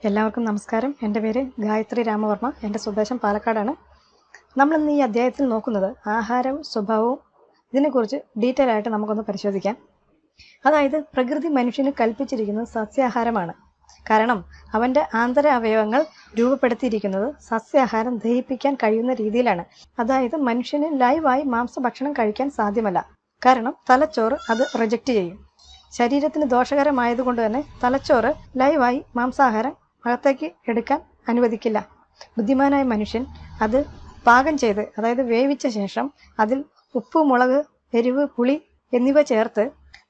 എല്ലാവർക്കും നമസ്കാരം. എൻ്റെ പേര് ഗായത്രി രാമവർമ്മ. എൻ്റെ സ്വദേശം പാലക്കാടാണ്. നമ്മളിന്ന് ഈ അധ്യായത്തിൽ നോക്കുന്നത് ആഹാരവും സ്വഭാവവും ഇതിനെക്കുറിച്ച് ഡീറ്റെയിൽ ആയിട്ട് നമുക്കൊന്ന് പരിശോധിക്കാം. അതായത് പ്രകൃതി മനുഷ്യന് കൽപ്പിച്ചിരിക്കുന്നത് സസ്യാഹാരമാണ്. കാരണം അവൻ്റെ ആന്തര അവയവങ്ങൾ രൂപപ്പെടുത്തിയിരിക്കുന്നത് സസ്യാഹാരം ദഹിപ്പിക്കാൻ കഴിയുന്ന രീതിയിലാണ്. അതായത് മനുഷ്യന് ലൈവായി മാംസഭക്ഷണം കഴിക്കാൻ സാധ്യമല്ല. കാരണം തലച്ചോറ് അത് റിജക്റ്റ് ചെയ്യും. ശരീരത്തിന് ദോഷകരമായതുകൊണ്ട് തന്നെ തലച്ചോറ് ലൈവായി മാംസാഹാരം അകത്തേക്ക് എടുക്കാൻ അനുവദിക്കില്ല. ബുദ്ധിമാനായ മനുഷ്യൻ അത് പാകം ചെയ്ത്, അതായത് വേവിച്ച ശേഷം അതിൽ ഉപ്പ്, മുളക്, എരിവ്, പുളി എന്നിവ ചേർത്ത്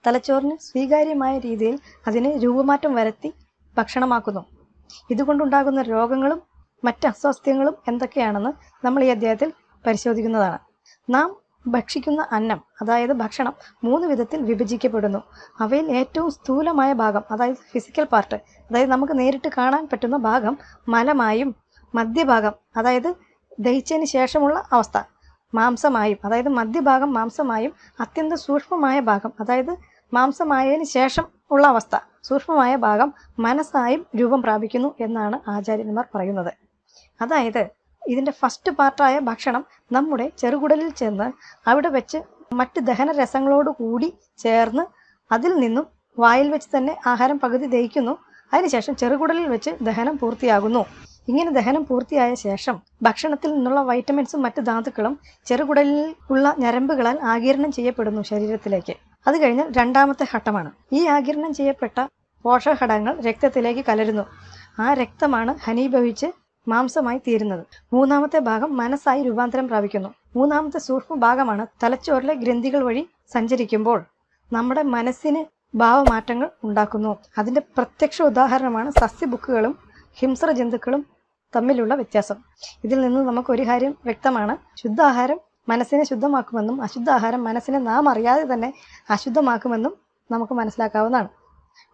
തലച്ചോറിന് സ്വീകാര്യമായ രീതിയിൽ അതിന് രൂപമാറ്റം വരുത്തി ഭക്ഷണമാക്കുന്നു. ഇതുകൊണ്ടുണ്ടാകുന്ന രോഗങ്ങളും മറ്റ് അസ്വാസ്ഥ്യങ്ങളും എന്തൊക്കെയാണെന്ന് നമ്മൾ ഈ അധ്യായത്തിൽ പരിശോധിക്കുന്നതാണ്. നാം ഭക്ഷിക്കുന്ന അന്നം, അതായത് ഭക്ഷണം 3 വിധത്തിൽ വിഭജിക്കപ്പെടുന്നു. അവയിൽ ഏറ്റവും സ്ഥൂലമായ ഭാഗം, അതായത് ഫിസിക്കൽ പാർട്ട്, അതായത് നമുക്ക് നേരിട്ട് കാണാൻ പറ്റുന്ന ഭാഗം മലമായും, മധ്യഭാഗം അതായത് ദഹിച്ചതിന് ശേഷമുള്ള അവസ്ഥ മാംസമായും, അതായത് മധ്യഭാഗം മാംസമായും, അത്യന്തം സൂക്ഷ്മമായ ഭാഗം, അതായത് മാംസമായതിന് ശേഷം ഉള്ള അവസ്ഥ സൂക്ഷ്മമായ ഭാഗം മനസ്സായും രൂപം പ്രാപിക്കുന്നു എന്നാണ് ആചാര്യന്മാർ പറയുന്നത്. അതായത് ഇതിൻ്റെ ഫസ്റ്റ് പാർട്ടായ ഭക്ഷണം നമ്മുടെ ചെറുകുടലിൽ ചെന്ന് അവിടെ വെച്ച് മറ്റ് ദഹനരസങ്ങളോട് കൂടി ചേർന്ന് അതിൽ നിന്നും വായിൽ വെച്ച് തന്നെ ആഹാരം പകുതി ദഹിക്കുന്നു. അതിനുശേഷം ചെറുകുടലിൽ വെച്ച് ദഹനം പൂർത്തിയാകുന്നു. ഇങ്ങനെ ദഹനം പൂർത്തിയായ ശേഷം ഭക്ഷണത്തിൽ നിന്നുള്ള വൈറ്റമിൻസും മറ്റ് ധാതുക്കളും ചെറുകുടലിൽ ഉള്ള ഞരമ്പുകളാൽ ആഗിരണം ചെയ്യപ്പെടുന്നു ശരീരത്തിലേക്ക്. അത് കഴിഞ്ഞാൽ രണ്ടാമത്തെ ഘട്ടമാണ്. ഈ ആഗിരണം ചെയ്യപ്പെട്ട പോഷകഘടകങ്ങൾ രക്തത്തിലേക്ക് കലരുന്നു. ആ രക്തമാണ് ഘനീഭവിച്ച് മാംസമായി തീരുന്നത്. മൂന്നാമത്തെ ഭാഗം മനസ്സായി രൂപാന്തരം പ്രാപിക്കുന്നു. മൂന്നാമത്തെ സൂക്ഷ്മ ഭാഗമാണ് തലച്ചോറിലെ ഗ്രന്ഥികൾ വഴി സഞ്ചരിക്കുമ്പോൾ നമ്മുടെ മനസ്സിന് ഭാവമാറ്റങ്ങൾ ഉണ്ടാക്കുന്നു. അതിൻ്റെ പ്രത്യക്ഷ ഉദാഹരണമാണ് സസ്യബുക്കുകളും ഹിംസ്ര ജന്തുക്കളും തമ്മിലുള്ള വ്യത്യാസം. ഇതിൽ നിന്ന് നമുക്കൊരു കാര്യം വ്യക്തമാണ്: ശുദ്ധാഹാരം മനസ്സിനെ ശുദ്ധമാക്കുമെന്നും അശുദ്ധാഹാരം മനസ്സിനെ നാം അറിയാതെ തന്നെ അശുദ്ധമാക്കുമെന്നും നമുക്ക് മനസ്സിലാക്കാവുന്നതാണ്.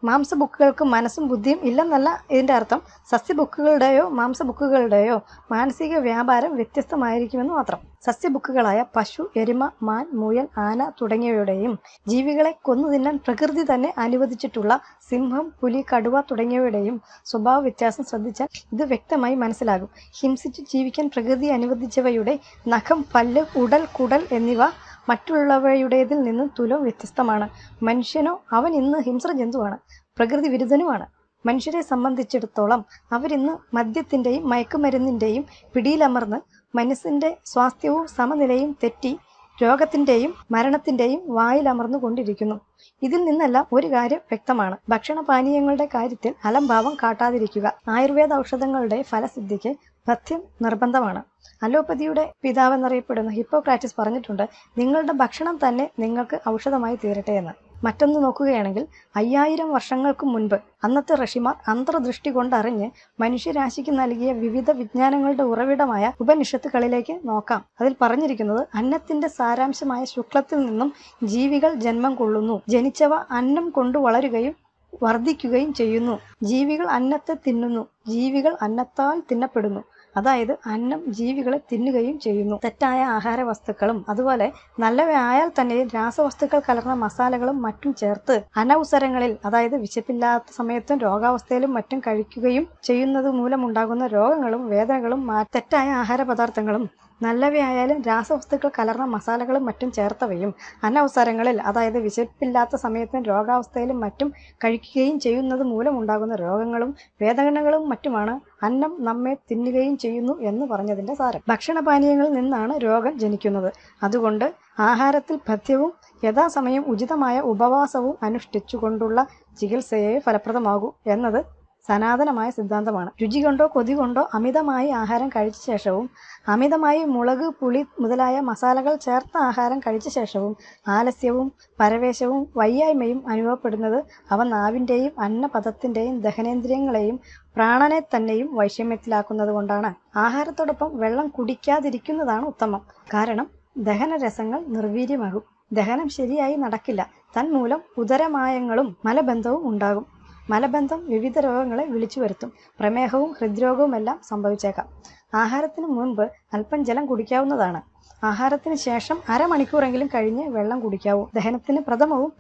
മാംസബുക്കുകൾക്ക് മനസ്സും ബുദ്ധിയും ഇല്ലെന്നല്ല ഇതിൻ്റെ അർത്ഥം. സസ്യബുക്കുകളുടെയോ മാംസബുക്കുകളുടെയോ മാനസിക വ്യാപാരം വ്യത്യസ്തമായിരിക്കുമെന്ന് മാത്രം. സസ്യബുക്കുകളായ പശു, എരുമ, മാൻ, മുയൽ, ആന തുടങ്ങിയവയുടെയും ജീവികളെ കൊന്നു തിന്നാൻ പ്രകൃതി തന്നെ അനുവദിച്ചിട്ടുള്ള സിംഹം, പുലി, കടുവ തുടങ്ങിയവയുടെയും സ്വഭാവ വ്യത്യാസം ശ്രദ്ധിച്ചാൽ ഇത് വ്യക്തമായി മനസ്സിലാകും. ഹിംസിച്ചു ജീവിക്കാൻ പ്രകൃതി അനുവദിച്ചവയുടെ നഖം, പല്ല്, ഉടൽ, കുടൽ എന്നിവ മറ്റുള്ളവയുടേതിൽ നിന്നും തുലം വ്യത്യസ്തമാണ്. മനുഷ്യനോ അവൻ ഇന്ന് ഹിംസ്ര ജന്തുവാണ്, പ്രകൃതി വിരുദ്ധനുമാണ്. മനുഷ്യരെ സംബന്ധിച്ചിടത്തോളം അവരിന്ന് മദ്യത്തിൻ്റെയും മയക്കുമരുന്നിൻ്റെയും പിടിയിലമർന്ന് മനസ്സിൻ്റെ സ്വാസ്ഥ്യവും സമനിലയും തെറ്റി രോഗത്തിൻ്റെയും മരണത്തിൻ്റെയും വായിലമർന്നു കൊണ്ടിരിക്കുന്നു. ഇതിൽ നിന്നെല്ലാം ഒരു കാര്യം വ്യക്തമാണ്: ഭക്ഷണപാനീയങ്ങളുടെ കാര്യത്തിൽ അലംഭാവം കാട്ടാതിരിക്കുക. ആയുർവേദ ഔഷധങ്ങളുടെ ഫലസിദ്ധിക്ക് പഥ്യം നിർബന്ധമാണ്. അലോപ്പതിയുടെ പിതാവെന്നറിയപ്പെടുന്ന ഹിപ്പോക്രാറ്റസ് പറഞ്ഞിട്ടുണ്ട്, നിങ്ങളുടെ ഭക്ഷണം തന്നെ നിങ്ങൾക്ക് ഔഷധമായി തീരട്ടെ എന്ന്. മറ്റൊന്ന് നോക്കുകയാണെങ്കിൽ 5000 വർഷങ്ങൾക്ക് മുൻപ് അന്നത്തെ ഋഷിമാർ അന്തർദൃഷ്ടി കൊണ്ടറിഞ്ഞ് മനുഷ്യരാശിക്ക് നൽകിയ വിവിധ വിജ്ഞാനങ്ങളുടെ ഉറവിടമായ ഉപനിഷത്തുകളിലേക്ക് നോക്കാം. അതിൽ പറഞ്ഞിരിക്കുന്നത് അന്നത്തിന്റെ സാരാംശമായ ശുക്ലത്തിൽ നിന്നും ജീവികൾ ജന്മം കൊള്ളുന്നു. ജനിച്ചവ അന്നം കൊണ്ട് വളരുകയും വർദ്ധിക്കുകയും ചെയ്യുന്നു. ജീവികൾ അന്നത്തെ തിന്നുന്നു, ജീവികൾ അന്നത്താൽ തിന്നപ്പെടുന്നു. അതായത് അന്നം ജീവികളെ തിന്നുകയും ചെയ്യുന്നു. തെറ്റായ ആഹാര വസ്തുക്കളും അതുപോലെ നല്ലവയായാൽ തന്നെ രാസവസ്തുക്കൾ കലർന്ന മസാലകളും മറ്റും ചേർത്ത് അനവസരങ്ങളിൽ, അതായത് വിശപ്പില്ലാത്ത സമയത്തും രോഗാവസ്ഥയിലും മറ്റും കഴിക്കുകയും ചെയ്യുന്നത് മൂലമുണ്ടാകുന്ന രോഗങ്ങളും വേദനകളും തെറ്റായ ആഹാര പദാർത്ഥങ്ങളും നല്ലവയായാലും രാസവസ്തുക്കൾ കലർന്ന മസാലകളും മറ്റും ചേർത്തവയും അനവസരങ്ങളിൽ, അതായത് വിശപ്പില്ലാത്ത സമയത്തും രോഗാവസ്ഥയിലും മറ്റും കഴിക്കുകയും ചെയ്യുന്നത് മൂലമുണ്ടാകുന്ന രോഗങ്ങളും വേദനകളും മറ്റുമാണ് അന്നം നമ്മെ തിന്നുകയും ചെയ്യുന്നു എന്ന് പറഞ്ഞതിൻ്റെ സാരം. ഭക്ഷണപാനീയങ്ങളിൽ നിന്നാണ് രോഗം ജനിക്കുന്നത്. അതുകൊണ്ട് ആഹാരത്തിൽ പഥ്യവും യഥാസമയം ഉചിതമായ ഉപവാസവും അനുഷ്ഠിച്ചുകൊണ്ടുള്ള ചികിത്സയെ ഫലപ്രദമാകൂ എന്നത് സനാതനമായ സിദ്ധാന്തമാണ്. രുചി കൊണ്ടോ കൊതി കൊണ്ടോ അമിതമായി ആഹാരം കഴിച്ച ശേഷവും അമിതമായി മുളക്, പുളി മുതലായ മസാലകൾ ചേർത്ത ആഹാരം കഴിച്ച ശേഷവും ആലസ്യവും പരവേശവും വയ്യായ്മയും അനുഭവപ്പെടുന്നത് അവ നാവിൻ്റെയും അന്നപഥത്തിൻ്റെയും ദഹനേന്ദ്രിയങ്ങളെയും പ്രാണനെ തന്നെയും വൈഷമ്യത്തിലാക്കുന്നത് കൊണ്ടാണ്. ആഹാരത്തോടൊപ്പം വെള്ളം കുടിക്കാതിരിക്കുന്നതാണ് ഉത്തമം. കാരണം ദഹനരസങ്ങൾ നിർവീര്യമാകും. ദഹനം ശരിയായി നടക്കില്ല. തന്മൂലം ഉദരമായങ്ങളും മലബന്ധവും ഉണ്ടാകും. മലബന്ധം വിവിധ രോഗങ്ങളെ വിളിച്ചു വരുത്തും. പ്രമേഹവും ഹൃദ്രോഗവുമെല്ലാം സംഭവിച്ചേക്കാം. ആഹാരത്തിന് മുൻപ് അല്പം ജലം കുടിക്കാവുന്നതാണ്. ആഹാരത്തിന് ശേഷം അരമണിക്കൂറെങ്കിലും കഴിഞ്ഞ് വെള്ളം കുടിക്കാവൂ. ദഹനത്തിന്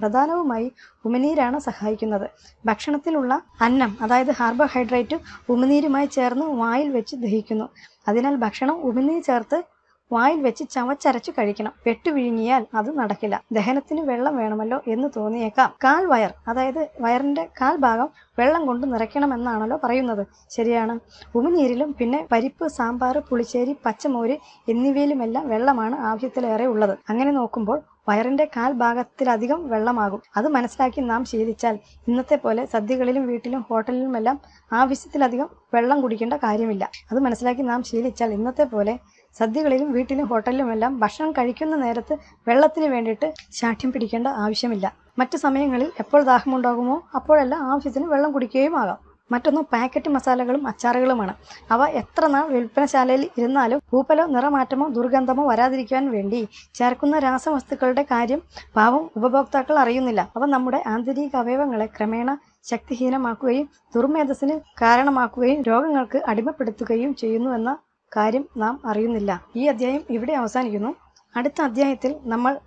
പ്രധാനവുമായി ഉമിനീരാണ് സഹായിക്കുന്നത്. ഭക്ഷണത്തിലുള്ള അന്നം, അതായത് കാർബോഹൈഡ്രേറ്റ്, ഉമിനീരുമായി ചേർന്ന് വായിൽ വെച്ച് ദഹിക്കുന്നു. അതിനാൽ ഭക്ഷണം ഉമിനീർ ചേർത്ത് വായിൽ വെച്ച് ചവച്ചരച്ചു കഴിക്കണം. പെട്ടുവിഴുങ്ങിയാൽ അത് നടക്കില്ല. ദഹനത്തിന് വെള്ളം വേണമല്ലോ എന്ന് തോന്നിയേക്കാം. കാൽവയർ, അതായത് വയറിന്റെ കാൽഭാഗം വെള്ളം കൊണ്ട് നിറയ്ക്കണമെന്നാണല്ലോ പറയുന്നത്. ശരിയാണ്. ഉമിനീരിലും പിന്നെ പരിപ്പ്, സാമ്പാർ, പുളിശ്ശേരി, പച്ചമോര് എന്നിവയിലുമെല്ലാം വെള്ളമാണ് ആവശ്യത്തിലേറെ ഉള്ളത്. അങ്ങനെ നോക്കുമ്പോൾ വയറിന്റെ കാൽഭാഗത്തിലധികം വെള്ളമാകും. അത് മനസ്സിലാക്കി നാം ശീലിച്ചാൽ ഇന്നത്തെ പോലെ സദ്യകളിലും വീട്ടിലും ഹോട്ടലിലുമെല്ലാം ആവശ്യത്തിലധികം വെള്ളം കുടിക്കേണ്ട കാര്യമില്ല. അത് മനസ്സിലാക്കി നാം ശീലിച്ചാൽ ഇന്നത്തെ പോലെ സദ്യകളിലും വീട്ടിലും ഹോട്ടലിലുമെല്ലാം ഭക്ഷണം കഴിക്കുന്ന നേരത്ത് വെള്ളത്തിന് വേണ്ടിയിട്ട് ശാഠ്യം പിടിക്കേണ്ട ആവശ്യമില്ല. മറ്റു സമയങ്ങളിൽ എപ്പോൾ ദാഹമുണ്ടാകുമോ അപ്പോഴെല്ലാം ആവശ്യത്തിന് വെള്ളം കുടിക്കുകയും ആകാം. മറ്റൊന്ന് പാക്കറ്റ് മസാലകളും അച്ചാറുകളുമാണ്. അവ എത്ര നാൾ വിൽപ്പനശാലയിൽ ഇരുന്നാലും പൂപ്പലോ നിറമാറ്റമോ ദുർഗന്ധമോ വരാതിരിക്കാൻ വേണ്ടി ചേർക്കുന്ന രാസവസ്തുക്കളുടെ കാര്യം പാവം ഉപഭോക്താക്കൾ അറിയുന്നില്ല. അവ നമ്മുടെ ആന്തരിക അവയവങ്ങളെ ക്രമേണ ശക്തിഹീനമാക്കുകയും ദുർമേധസ്സിന് കാരണമാക്കുകയും രോഗങ്ങൾക്ക് അടിമപ്പെടുത്തുകയും ചെയ്യുന്നുവെന്ന കാര്യം നാം അറിയുന്നില്ല. ഈ അധ്യായം ഇവിടെ അവസാനിക്കുന്നു. അടുത്ത അധ്യായത്തിൽ നമ്മൾ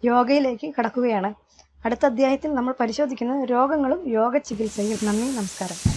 യോഗയിലേക്ക് കടക്കുകയാണ്. അടുത്ത അധ്യായത്തിൽ നമ്മൾ പരിശോധിക്കുന്നത് രോഗങ്ങളും യോഗ ചികിത്സയും. നന്ദി, നമസ്കാരം.